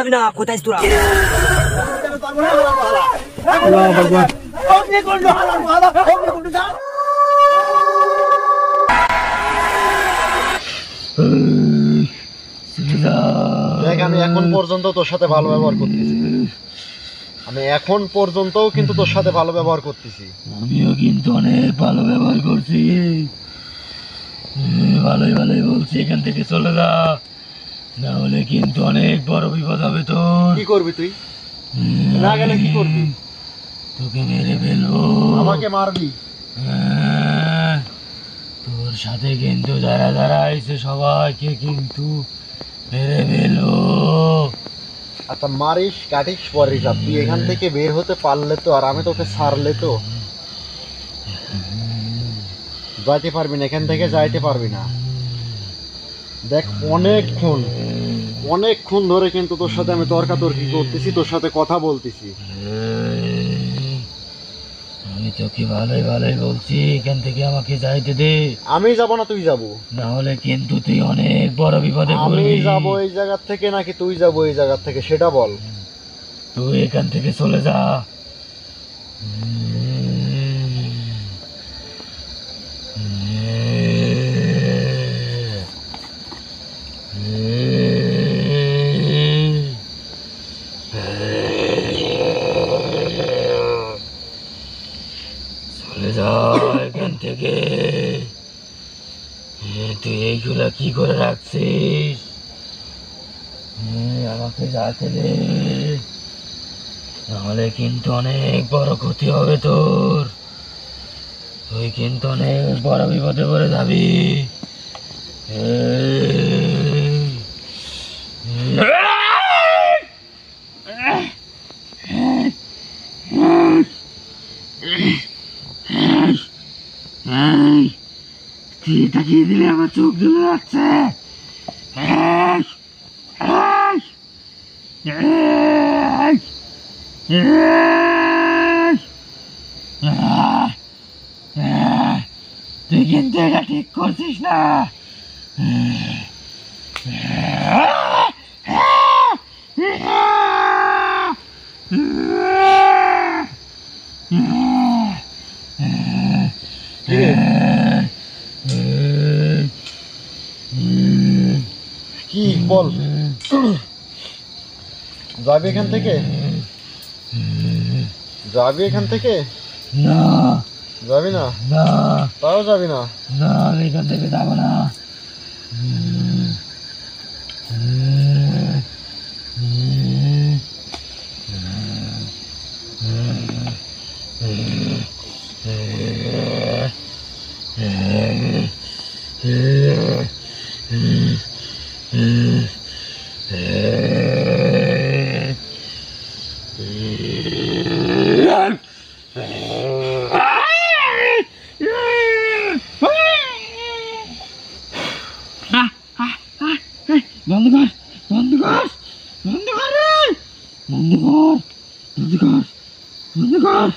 যাবি না, কোথায় তোরা? দেখ আমি এখন পর্যন্ত তোর সাথে ভালো ব্যবহার করতেছি, আমি এখন পর্যন্তও কিন্তু তোর সাথে ভালো ব্যবহার করতেছি। আমিও কিন্তু অনেক ভালো ব্যবহার করছি, ভালোই ভালোই বলছি এখান থেকে চলে যা, না হলে কিন্তু অনেক বড় বিপদ হবে তোর। কি করবি তুই? না গেলে কি করবি? তোকে মেরে ফেলবো। আমাকে মারবি? তোর সাথে কিন্তু যারা যারা আইছে সবাইকে কিন্তু মেরে ফেলবো। আচ্ছা মারিস কাটিস পরে যা, তুই এখান থেকে বের হতে পারলে তো, আর আমি তোকে ছাড়লে তো যাইতে পারবি না, এখান থেকে যাইতে পারবি না। দেখ অনেকক্ষণ ধরে কিন্তু তোর সাথে আমি তর্কাতর্কি করতেছি, তোর সাথে কথা বলতেছি। আমি তোকে ভালোই ভালোই বলছি এখান থেকে আমাকে যাইতে দে। আমি যাব না তুই যাব? না হলে কিন্তু তুই অনেক বড় বিপদে পড়বি। আমি যাব এই জায়গা থেকে নাকি তুই যাব এই জায়গা থেকে, সেটা বল। তুই এখান থেকে চলে যা। চলে যা এখান থেকে। তুই এইগুলা কি করে রাখছিস? আমাকে যাতে দে, নাহলে কিন্তু অনেক বড় ক্ষতি হবে তোর, তুই কিন্তু অনেক বড় বিপদে পড়ে যাবি। তুই তাকিয়ে দিলে আমার চোখ জ্বলে যাচ্ছে। তুই কিন্তু এটা ঠিক করছিস না। কি বল, যাবি এখান থেকে? যাবি এখান থেকে? না যাবি না? না তাও যাবি না? না, আমি এখান থেকে যাবো না। বন্ধ কর, বন্ধ কর, বন্ধ কর, বন্ধ কর, বন্ধ কর, বন্ধ কর।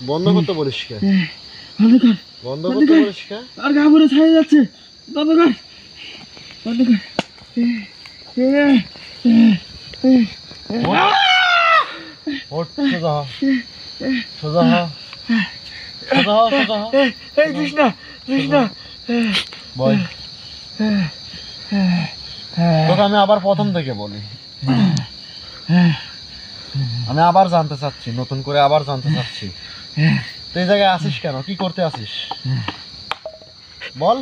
বন্ধ করতে বলিস কে? বন্ধ কর, বন্ধ করতে বলিস কে? আর গাবরে ছাড়ে যাচ্ছে, বন্ধ কর, বন্ধ কর। ওঠ, সোজা হ, সোজা হ, সোজা হ, সোজা হ। এই কৃষ্ণা, কৃষ্ণা বল, তোকে আমি আবার প্রথম থেকে বলি, আমি আবার জানতে চাচ্ছি, নতুন করে আবার জানতে চাচ্ছি, তুই এই জায়গায় আসিস কেন? কি করতে আসিস বল?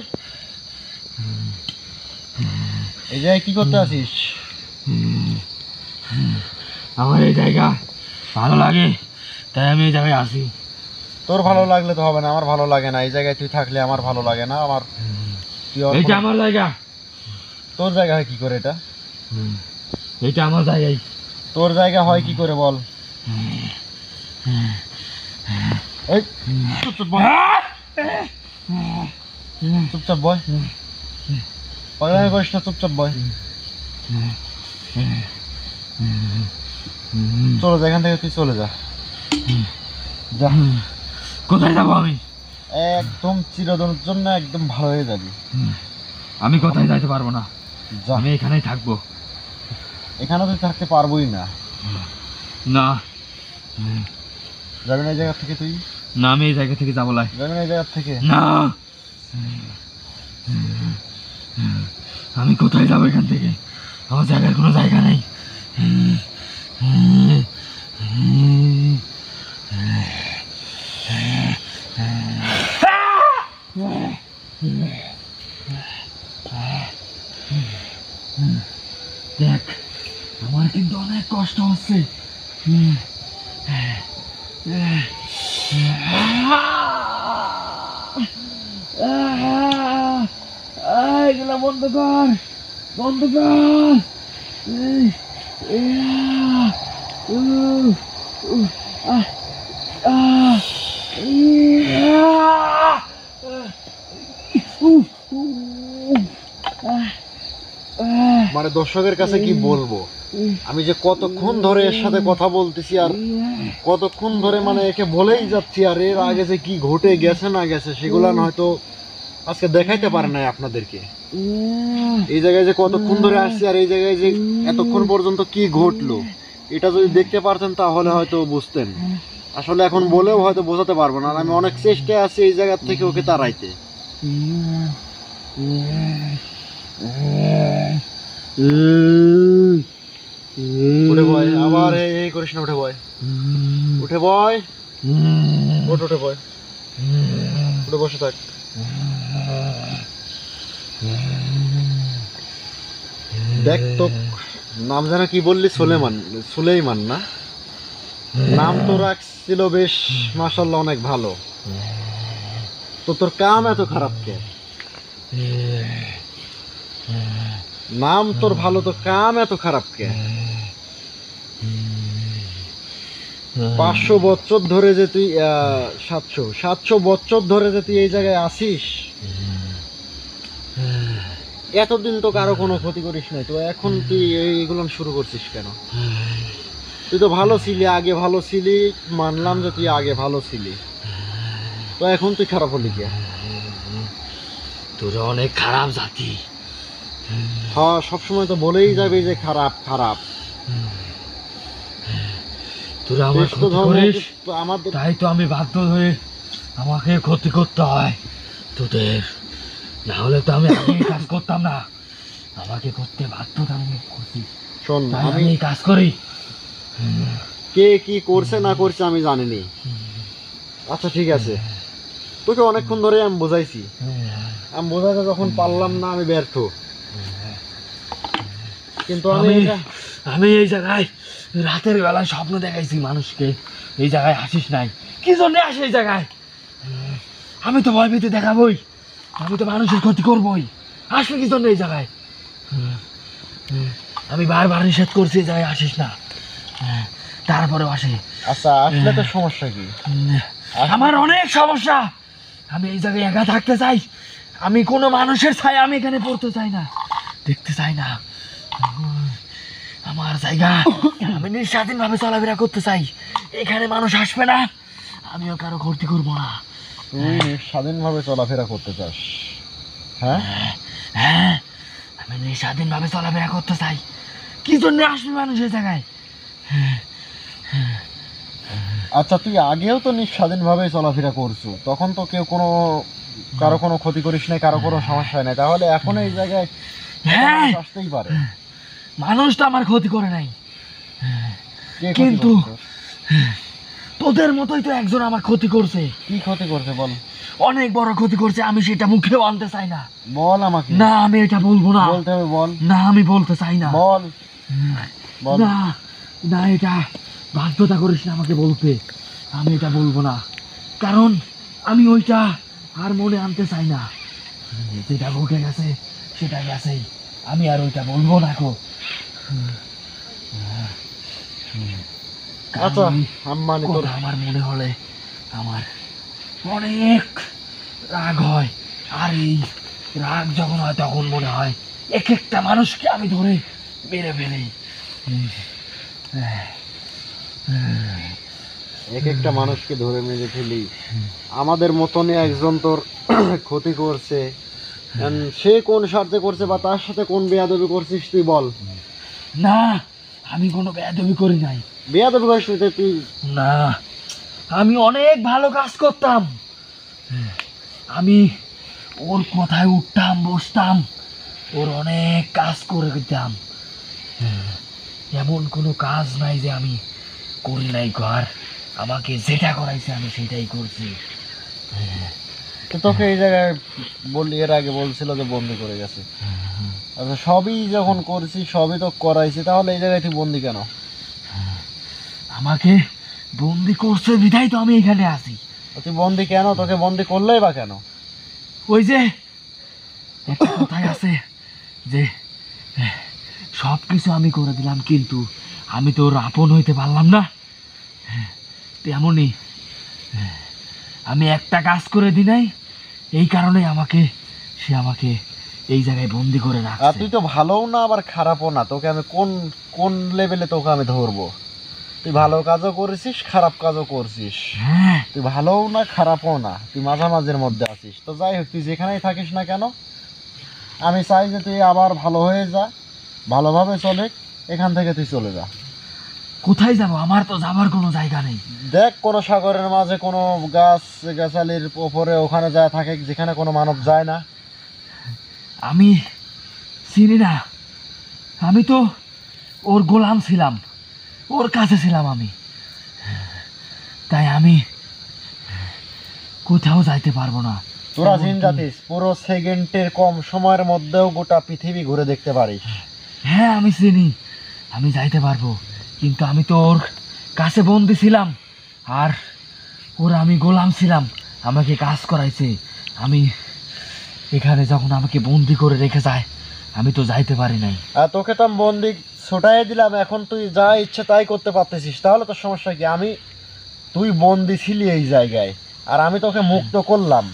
এই জায়গায় কি করতে আসিস? আমার এই জায়গা ভালো লাগে, তাই আমি এই জায়গায় আসি। তোর ভালো লাগলে তো হবে না, আমার ভালো লাগে না। এই জায়গায় তুই থাকলে আমার ভালো লাগে না। আমার এইটা আমার জায়গা। তোর জায়গা হয় কি করে এটা? এইটা আমার জায়গায়। তোর জায়গা হয় কি করে বল? এই চুপচাপ বয়, চুপচাপ বয়, পাগলামি করিস না, চুপচাপ বয়। চলো যা, এখান থেকে তুই চলে যা। যা। কোথায় যাবো আমি? একদম চিরদিনের জন্য একদম ভালো হয়ে যাবি। আমি কোথায় যাইতে পারবো না, যা। আমি এখানেই থাকবো। এখানে তুই থাকতে পারবোই না। না যাবি না এই জায়গা থেকে? তুই না, আমি এই জায়গা থেকে যাবো লাই। যাবি না এই জায়গা থেকে? না, আমি কোথায় যাবো এখান থেকে? আমার জায়গার কোনো জায়গা নেই। দেখ, আমার কিন্তু অনেক কষ্ট হচ্ছে। এগুলো বন্ধ কর, বন্ধ কর। মানে দর্শকের কাছে কি বলবো, আমি যে কতক্ষণ ধরে এর সাথে কথা বলতেছি আর কতক্ষণ ধরে মানে একে বলেই যাচ্ছি, আর এর আগে যে কি ঘটে গেছে না গেছে সেগুলো হয়তো আজকে দেখাইতে পারে নাই আপনাদেরকে। এই জায়গায় যে কতক্ষণ ধরে আসছি আর এই জায়গায় যে এতক্ষণ পর্যন্ত কি ঘটলো এটা যদি দেখতে পারতেন তাহলে হয়তো বুঝতেন। আসলে এখন বলেও হয়তো বোঝাতে পারবো না। আর আমি অনেক চেষ্টায় আছি এই জায়গা থেকে ওকে তাড়াইতে। উঠে বয়, আবার এই করিস না, উঠে বয়, উঠে বয়, উঠে বয়, উঠে বসে থাক। দেখ তো নাম যেন কি বললি? সুলেইমান না? নাম তো রাখছিল বেশ মাশাআল্লাহ অনেক ভালো। তো তোর কাম এত খারাপ কে? নাম তোর ভালো, তো কাম এত খারাপ কে? 500 বছর ধরে যে তুই 700 বছর ধরে যে তুই এই জায়গায় আসিস, এতদিন তো কারো কোনো ক্ষতি করিস নাই, তো এখন তুই এইগুলো শুরু করছিস কেন? তুই তো ভালো ছিলি, আগে ভালো ছিলি, মানলাম যে তুই আগে ভালো ছিলি, তো এখন তুই খারাপ হলি কে? তোরা অনেক খারাপ জাতি। হ্যাঁ, সবসময় তো বলেই যাবে যে খারাপ খারাপ। তোরা আমার বেশ তো ক্ষতি ধর্ম করিস, আমাদের তাই তো আমি বাধ্য হয়ে আমাকে ক্ষতি করতে হয় তোদের। না হলে তো আমি আগে এই কাজ করতাম না, আমাকে করতে বাধ্যতামূলক করছিস, শোন, তাই আমি আমি এই কাজ করি। কে কি করছে না করছে আমি জানিনি। আচ্ছা ঠিক আছে, তোকে অনেকক্ষণ ধরে আমি বোঝাইছি, আমি বোঝাতে যখন পারলাম না আমি ব্যর্থ। কিন্তু আমি এই জায়গায় রাতের বেলায় স্বপ্ন দেখাইছি মানুষকে, এই জায়গায় আসিস নাই, কি জন্য আসে এই জায়গায়? আমি তো ভয় পেতে দেখাবই, আমি তো মানুষের ক্ষতি করবই, আসলে কি জন্য এই জায়গায়? আমি বারবার নিষেধ করছি এই জায়গায় আসিস না, তারপরেও আসে। আচ্ছা আসলে তো সমস্যা কি? আমার অনেক সমস্যা, আমি এই জায়গায় একা থাকতে চাই, আমি কোনো মানুষের ছায়া আমি এখানে পড়তে চাই না, দেখতে চাই না। আমার জায়গা, আমি নিঃস্বাধীনভাবে চলাফেরা করতে চাই, এখানে মানুষ আসবে না, আমিও কারো ক্ষতি করবো না। তুই স্বাধীনভাবে চলাফেরা করতে চাস? হ্যাঁ হ্যাঁ, আমি নিঃস্বাধীনভাবে চলাফেরা করতে চাই, কি জন্য আসবে মানুষ এই জায়গায়? আচ্ছা তুই আগেও তো স্বাধীনভাবে চলাফেরা করছো, তখন তো কেউ কারো কোনো ক্ষতি করিস নাই, কারো কোনো সমস্যা নাই, তাহলে এখন এই জায়গায় হ্যাঁ, আসতেই পারে। মানুষ তো আমার ক্ষতি করে নাই, কে ক্ষতি কিন্তু করছে? তোদের মতোই তো একজন আমার ক্ষতি করছে। কি ক্ষতি করছে বল? অনেক বড় ক্ষতি করছে, আমি সেটা মুখেও আনতে চাই না। বল আমাকে। না, আমি এটা বলবো না। বলতে হবে, বল। না, আমি বলতে চাই না। বল বল। না না, এটা বাধ্যতা করিস না আমাকে বলতে, আমি এটা বলবো না, কারণ আমি ওইটা আর মনে আনতে চাই না। যেটা ঘটে গেছে সেটা গেছেই, আমি আর ওইটা বলবো না গো। আচ্ছা আমি মানি তোর। আমার মনে হলে আমার অনেক রাগ হয়, আর এই রাগ যখন হয় তখন মনে হয় এক একটা মানুষকে আমি ধরে মেরে ফেলি। এক একটা মানুষকে ধরে মেরে ফেলি, আমাদের মতনই একজন তোর ক্ষতি করছে, সে কোন স্বার্থে করছে বা তার সাথে কোন বেয়াদবি করছিস তুই বল? না, আমি কোনো বেয়াদবি করি নাই। বেয়াদবি করিস নি তুই? না, আমি অনেক ভালো কাজ করতাম। আমি ওর কথায় উঠতাম বসতাম, ওর অনেক কাজ করে দিতাম। এমন কোনো কাজ নাই যে আমি করি নাই। ঘর আমাকে যেটা করাইছে আমি সেটাই করছি। তো তোকে এই জায়গায় বললি, এর আগে বলছিল যে বন্দি করে গেছে। আচ্ছা, সবই যখন করছি, সবই তো করাইছি, তাহলে এই জায়গায় তুই বন্দি কেন? আমাকে বন্দি করছে বিধাই তো আমি এখানে আছি। তুই বন্দি কেন? তোকে বন্দি করলেই বা কেন? ওই যে একটা কথাই আছে যে সব কিছু আমি করে দিলাম, কিন্তু আমি তো ওর আপন হইতে পারলাম না। তেমনই আমি একটা কাজ করে দিই নাই, এই কারণে সে আমাকে এই জায়গায় বন্দি করে আর রাখছে। তুই তো ভালোও না আবার খারাপও না, তোকে আমি কোন কোন লেভেলে তোকে আমি ধরবো? তুই ভালো কাজও করেছিস, খারাপ কাজও করছিস। হ্যাঁ, তুই ভালোও না খারাপও না, তুই মাঝামাঝির মধ্যে আছিস। তো যাই হোক, তুই যেখানেই থাকিস না কেন, আমি চাই যে তুই আবার ভালো হয়ে যা, ভালোভাবে চলে, এখান থেকে তুই চলে যা। কোথায় যাব? আমার তো যাবার কোনো জায়গা নেই। দেখ, কোনো সাগরের মাঝে কোনো গাছ গাছালির ওপরে ওখানে যায় থাকে, যেখানে কোনো মানব যায় না। আমি চিনি না, আমি তো ওর গোলাম ছিলাম, ওর কাছে ছিলাম আমি, তাই আমি কোথাও যাইতে পারবো না। তোরা জিন জাতিস, পুরো সেকেন্ডের কম সময়ের মধ্যেও গোটা পৃথিবী ঘুরে দেখতে পারিস। হ্যাঁ আমি চিনি, আমি যাইতে পারবো, কিন্তু আমি তো ওর কাছে বন্দি ছিলাম, আর ওর আমি গোলাম ছিলাম, আমাকে কাজ করাইছে। আমি এখানে যখন আমাকে বন্দি করে রেখে যায়, আমি তো যাইতে পারি নাই। আর তোকে তো আমি বন্দি ছোটাই দিলাম, এখন তুই যা ইচ্ছে তাই করতে পারতেছিস, তাহলে তোর সমস্যা কি? তুই বন্দি ছিলি এই জায়গায়, আর আমি তোকে মুক্ত করলাম,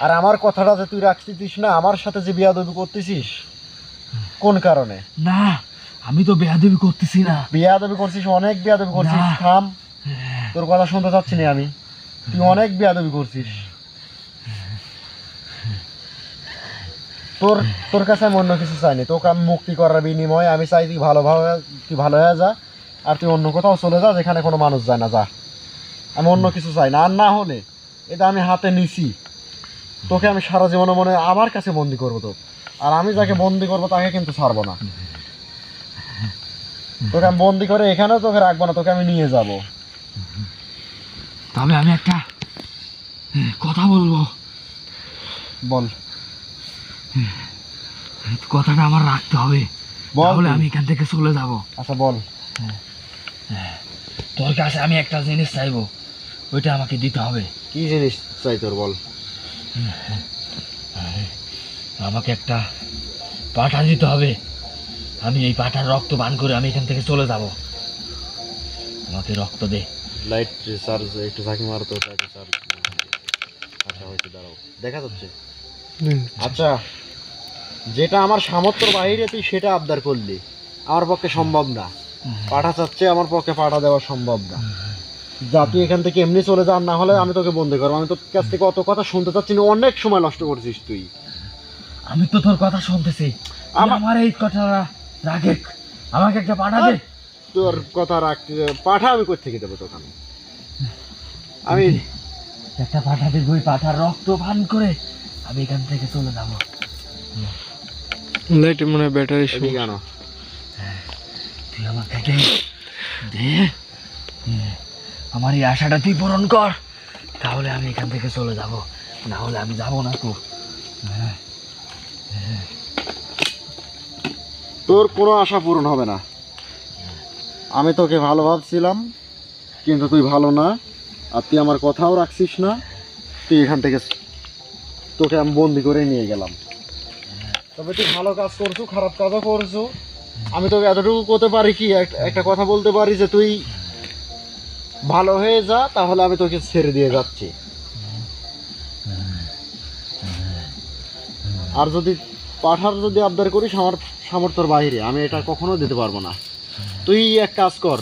আর আমার কথাটা যে তুই রাখতেছিস না, আমার সাথে যে বিয়াদবি করতেছিস, কোন কারণে? না, আমি তো বেয়াদবি করতেছি না। বিয়াদবি করছিস, অনেক বিয়াদবি করছিস। না। থাম, তোর কথা শুনতে চাচ্ছি না আমি। তুই অনেক বিয়াদবি করছিস। তোর তোর কাছে আমি অন্য কিছু চাইনি, তোকে আমি মুক্তি করার বিনিময়ে আমি চাই তুই তুই ভালো হয়ে যা, আর তুই অন্য কোথাও চলে যা যেখানে কোনো মানুষ যায় না, যা। আমি অন্য কিছু চাই না। আর না হলে এটা আমি হাতে নিছি, তোকে আমি সারা জীবনে মনে আমার কাছে বন্দি করবো তো, আর আমি যাকে বন্দি করবো তাকে কিন্তু ছাড়বো না। তোকে আমি বন্দি করে এখানেও তোকে রাখবো না, তোকে আমি নিয়ে যাব। তবে আমি একটা কথা বলবো। বল। কথাটা আমার রাখতে হবে, বল তাহলে তুই। আমি এখান থেকে চলে যাব। আচ্ছা বল। তোর কাছে আমি একটা জিনিস চাইবো, ওইটা আমাকে দিতে হবে। কি জিনিস চাই তোর? বল। আমাকে একটা পাঠা দিতে হবে, আমি এই পাঠার রক্ত পান করে আমি এখান থেকে চলে যাব। আমাকে রক্ত দে। লাইট চার্জ একটু ঝাঁকি মারো তো, লাইট চার্জ। আচ্ছা হয়েছে, দাঁড়াও, দেখা যাচ্ছে। আচ্ছা, যেটা আমার সামর্থ্যের বাইরে তুই সেটা আবদার করলি, আমার পক্ষে সম্ভব না। পাঠা চাচ্ছে, আমার পক্ষে পাঠা দেওয়া সম্ভব না। যা, তুই এখান থেকে এমনি চলে যা, না হলে আমি তোকে বন্দি করবো। আমি তোর কাছ থেকে অত কথা শুনতে চাচ্ছি না, অনেক সময় নষ্ট করছিস তুই। আমি তো তোর কথা শুনতেছি, আমার এই কথাটা রাখে, আমাকে একটা পাঠা দে। তোর কথা রাখতে পাঠা আমি কোথা থেকে দেবো তোকে? আমি একটা পাঠা দিব, ওই পাঠার রক্ত পান করে আমি এখান থেকে চলে যাব। লাইট মনে হয় ব্যাটারি কেন? তুই আমাকে দে, দে, আমার এই আশাটা তুই পূরণ কর, তাহলে আমি এখান থেকে চলে যাব, না হলে আমি যাব না তো। তোর কোনো আশা পূরণ হবে না। আমি তোকে ভালো ভাবছিলাম, কিন্তু তুই ভালো না, আর তুই আমার কথাও রাখছিস না। তুই এখান থেকে, তোকে আমি বন্দি করে নিয়ে গেলাম। তবে তুই ভালো কাজ করছো, খারাপ কাজও করছো। আমি তোকে এতটুকু করতে পারি কি, একটা কথা বলতে পারি যে তুই ভালো হয়ে যা, তাহলে আমি তোকে ছেড়ে দিয়ে যাচ্ছি। আর যদি পাঠার যদি আবদার করিস, আমার সামর্থ্যের বাইরে, আমি এটা কখনো দিতে পারবো না। তুই এক কাজ কর,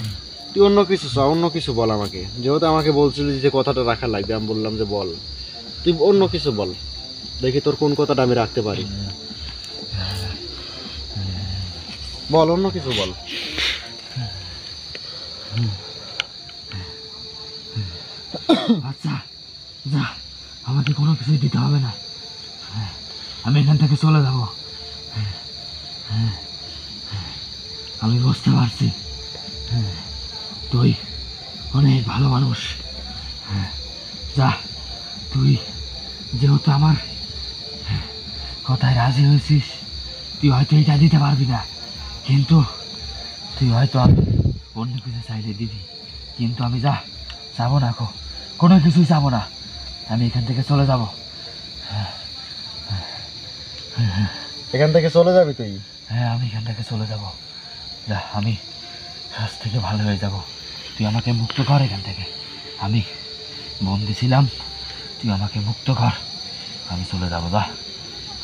তুই অন্য কিছু চা, অন্য কিছু বল আমাকে। যেহেতু আমাকে বলছিলি যে কথাটা রাখা লাগবে, আমি বললাম যে বল, তুই অন্য কিছু বল, দেখি তোর কোন কথাটা আমি রাখতে পারি। বল, অন্য কিছু বল। আচ্ছা যা, আমাকে কোনো কিছুই দিতে হবে না, আমি এখান থেকে চলে যাব। আমি বুঝতে পারছি তুই অনেক ভালো মানুষ। যা, তুই যেহেতু আমার কথায় রাজি হয়েছিস, তুই হয়তো এটা দিতে পারবি না, কিন্তু তুই হয়তো আমি অন্য কিছু চাইলে দিবি, কিন্তু আমি যাবো না, কোনো কিছুই যাবো না, আমি এখান থেকে চলে যাব। এখান থেকে চলে যাবি তুই? হ্যাঁ, আমি এখান থেকে চলে যাব। যা, আমি আজ থেকে ভালো হয়ে যাব, তুই আমাকে মুক্ত কর এখান থেকে। আমি বন্দি ছিলাম, তুই আমাকে মুক্ত কর, আমি চলে যাবো। যা,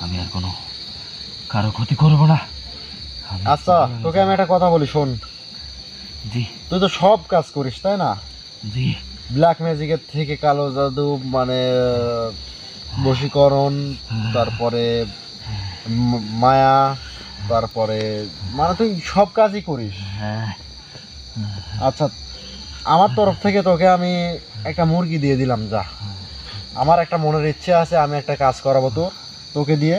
আমি আর কোনো কারো ক্ষতি করবো না। আচ্ছা, তোকে আমি একটা কথা বলি, শোন। জি। তুই তো সব কাজ করিস, তাই না? জি। ব্ল্যাক ম্যাজিকের থেকে কালো জাদু, মানে বশীকরণ, তারপরে মায়া, তারপরে মানে তুই সব কাজই করিস। আচ্ছা, আমার তরফ থেকে তোকে আমি একটা মুরগি দিয়ে দিলাম। যা, আমার একটা মনের ইচ্ছে আছে, আমি একটা কাজ করাবো তোকে দিয়ে,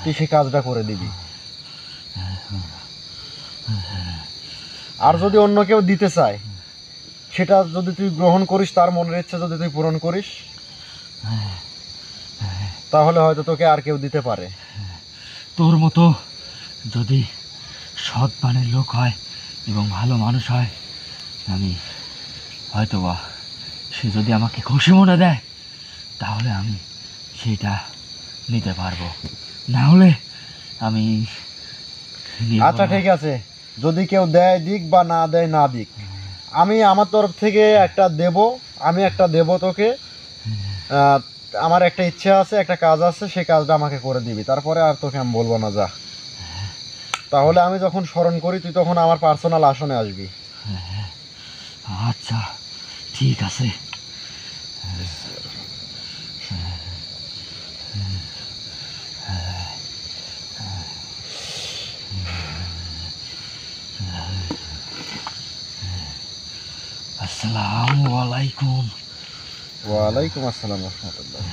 তুই সেই কাজটা করে দিবি। আর যদি অন্য কেউ দিতে চায়, সেটা যদি তুই গ্রহণ করিস, তার মনের ইচ্ছা যদি তুই পূরণ করিস, তাহলে হয়তো তোকে আর কেউ দিতে পারে। তোর মতো যদি সৎ প্রাণের লোক হয় এবং ভালো মানুষ হয়, আমি হয়তো বা সে যদি আমাকে খুশি মনে দেয়, তাহলে আমি সেটা নিতে পারবো, না হলে আমি আচ্ছা ঠিক আছে, যদি কেউ দেয় দিক বা না দেয় না দিক, আমি আমার তরফ থেকে একটা দেব, আমি একটা দেব তোকে। আমার একটা ইচ্ছে আছে, একটা কাজ আছে, সেই কাজটা আমাকে করে দিবি, তারপরে আর তোকে আমি বলবো না। যা, তাহলে আমি যখন স্মরণ করি, তুই তখন আমার পার্সোনাল আসনে আসবি। আচ্ছা ঠিক আছে। আসসালামু আলাইকুম। ওয়ালাইকুম আসসালাম রহমতুল্লাহ।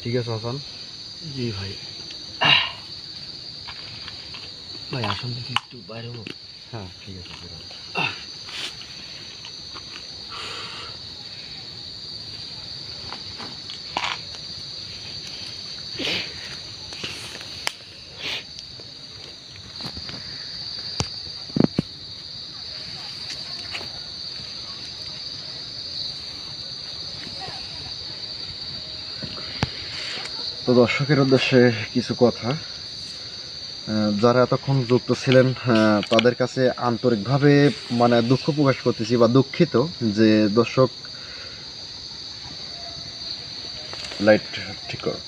ঠিক আছে হাসান। জি ভাই। ভাই আসল থেকে একটু বাইরে হবো? হ্যাঁ ঠিক আছে। তো দর্শকের উদ্দেশ্যে কিছু কথা, যারা এতক্ষণ যুক্ত ছিলেন তাদের কাছে আন্তরিকভাবে মানে দুঃখ প্রকাশ করতেছি বা দুঃখিত যে দর্শক, লাইট ঠিক করো,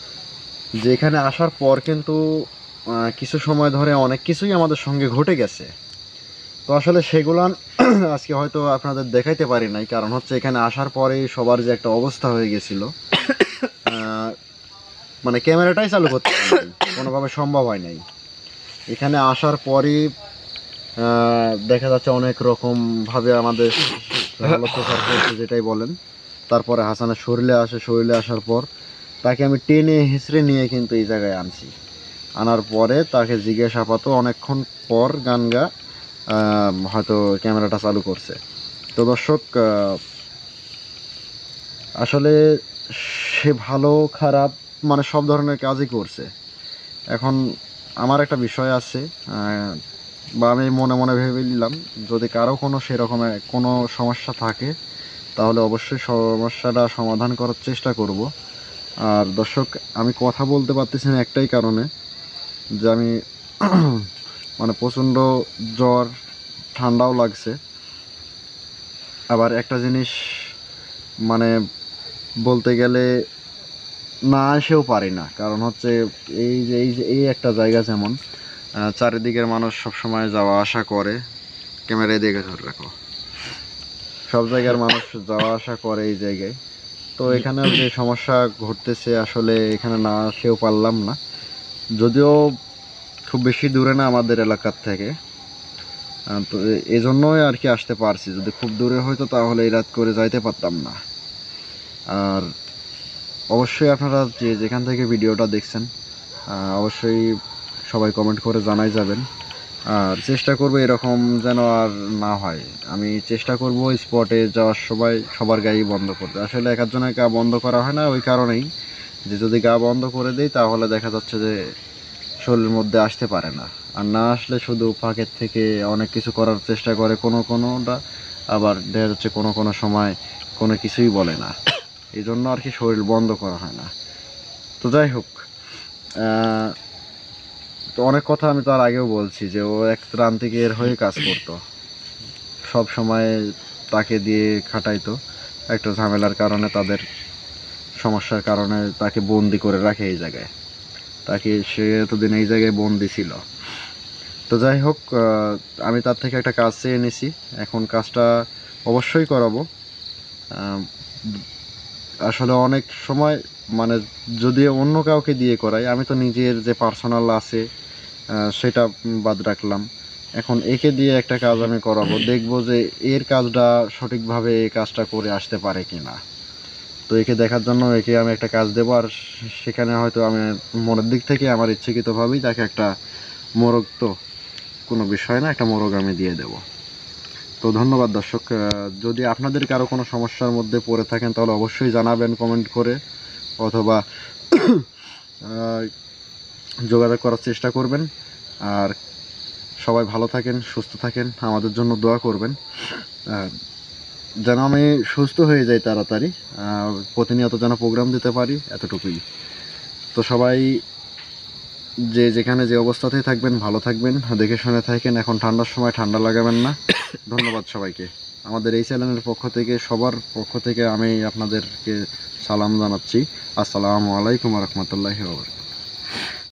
যে এখানে আসার পর কিন্তু কিছু সময় ধরে অনেক কিছুই আমাদের সঙ্গে ঘটে গেছে। তো আসলে সেগুলান আজকে হয়তো আপনাদের দেখাইতে পারি নাই, কারণ হচ্ছে এখানে আসার পরেই সবার যে একটা অবস্থা হয়ে গেছিল, মানে ক্যামেরাটাই চালু করতে পারি নাই, কোনোভাবে সম্ভব হয় নাই। এখানে আসার পরই দেখা যাচ্ছে অনেক রকমভাবে আমাদের প্রচার করছে, যেটাই বলেন। তারপরে হাসানের শরীরে আসার পর তাকে আমি টেনে হেঁচড়ে নিয়ে কিন্তু এই জায়গায় আনছি। আনার পরে তাকে জিজ্ঞাসাবাদ অনেকক্ষণ পর গানগা হয়তো ক্যামেরাটা চালু করছে। তো দর্শক, আসলে সে ভালো খারাপ মানে সব ধরনের কাজই করছে। এখন আমার একটা বিষয় আছে, বা আমি মনে মনে ভেবে নিলাম, যদি কারো কোনো সেরকমের কোনো সমস্যা থাকে, তাহলে অবশ্যই সমস্যাটা সমাধান করার চেষ্টা করব। আর দর্শক, আমি কথা বলতে পারতেছি না একটাই কারণে, যে আমি মানে প্রচণ্ড জ্বর, ঠান্ডাও লাগছে। আবার একটা জিনিস মানে বলতে গেলে না এসেও পারি না, কারণ হচ্ছে এই যে এই একটা জায়গা, যেমন চারিদিকের মানুষ সবসময় যাওয়া আসা করে, ক্যামেরায় দেখে ধরে রাখো, সব জায়গার মানুষ যাওয়া আসা করে এই জায়গায়। তো এখানেও যে সমস্যা ঘটতেছে আসলে এখানে না আসেও পারলাম না, যদিও খুব বেশি দূরে না আমাদের এলাকার থেকে, তো এই জন্যই আর কি আসতে পারছি। যদি খুব দূরে হয়তো তাহলে এই রাত করে যাইতে পারতাম না। আর অবশ্যই আপনারা যে যেখান থেকে ভিডিওটা দেখছেন অবশ্যই সবাই কমেন্ট করে জানাই যাবেন। আর চেষ্টা করব এরকম যেন আর না হয়। আমি চেষ্টা করব স্পটে যাওয়ার সময় সবার গাড়ি বন্ধ করতে। আসলে এক একজনের গা বন্ধ করা হয় না ওই কারণেই, যে যদি গা বন্ধ করে দেই তাহলে দেখা যাচ্ছে যে শরীরের মধ্যে আসতে পারে না, আর না আসলে শুধু ফাঁকের থেকে অনেক কিছু করার চেষ্টা করে কোনোটা, আবার দেখা যাচ্ছে কোনো সময় কোনো কিছুই বলে না, এই জন্য আর কি শরীর বন্ধ করা হয় না। তো যাই হোক, তো অনেক কথা আমি তার আগেও বলছি যে ও এক প্রান্তিকের হয়ে কাজ করতো, সব সময় তাকে দিয়ে খাটাইতো। একটা ঝামেলার কারণে, তাদের সমস্যার কারণে তাকে বন্দি করে রাখে এই জায়গায়, তাকে সে এতদিন এই জায়গায় বন্দি ছিল। তো যাই হোক, আমি তার থেকে একটা কাজ চেয়ে নিছি, এখন কাজটা অবশ্যই করাবো। আসলে অনেক সময় মানে যদি অন্য কাউকে দিয়ে করাই, আমি তো নিজের যে পার্সোনাল আছে সেটা বাদ রাখলাম, এখন একে দিয়ে একটা কাজ আমি করাবো, দেখবো যে এর কাজটা সঠিকভাবে এই কাজটা করে আসতে পারে কি না। তো একে দেখার জন্য একে আমি একটা কাজ দেবো, আর সেখানে হয়তো আমি মনের দিক থেকে আমার ইচ্ছাকৃতভাবেই তাকে একটা মোরগ, তো কোনো বিষয় না, একটা মোরগ আমি দিয়ে দেব। তো ধন্যবাদ দর্শক, যদি আপনাদের কারো কোনো সমস্যার মধ্যে পড়ে থাকেন তাহলে অবশ্যই জানাবেন কমেন্ট করে, অথবা যোগাযোগ করার চেষ্টা করবেন। আর সবাই ভালো থাকেন, সুস্থ থাকেন, আমাদের জন্য দোয়া করবেন যেন আমি সুস্থ হয়ে যাই তাড়াতাড়ি, প্রতিনিয়ত যেন প্রোগ্রাম দিতে পারি, এতটুকুই। তো সবাই যে যেখানে যে অবস্থাতেই থাকবেন ভালো থাকবেন, দেখে শুনে থাকেন, এখন ঠান্ডার সময় ঠান্ডা লাগাবেন না। ধন্যবাদ সবাইকে, আমাদের এই চ্যানেলের পক্ষ থেকে, সবার পক্ষ থেকে আমি আপনাদেরকে সালাম জানাচ্ছি। আসসালামু আলাইকুম রহমতুল্লাহি ওয়া বারাকাতুহু।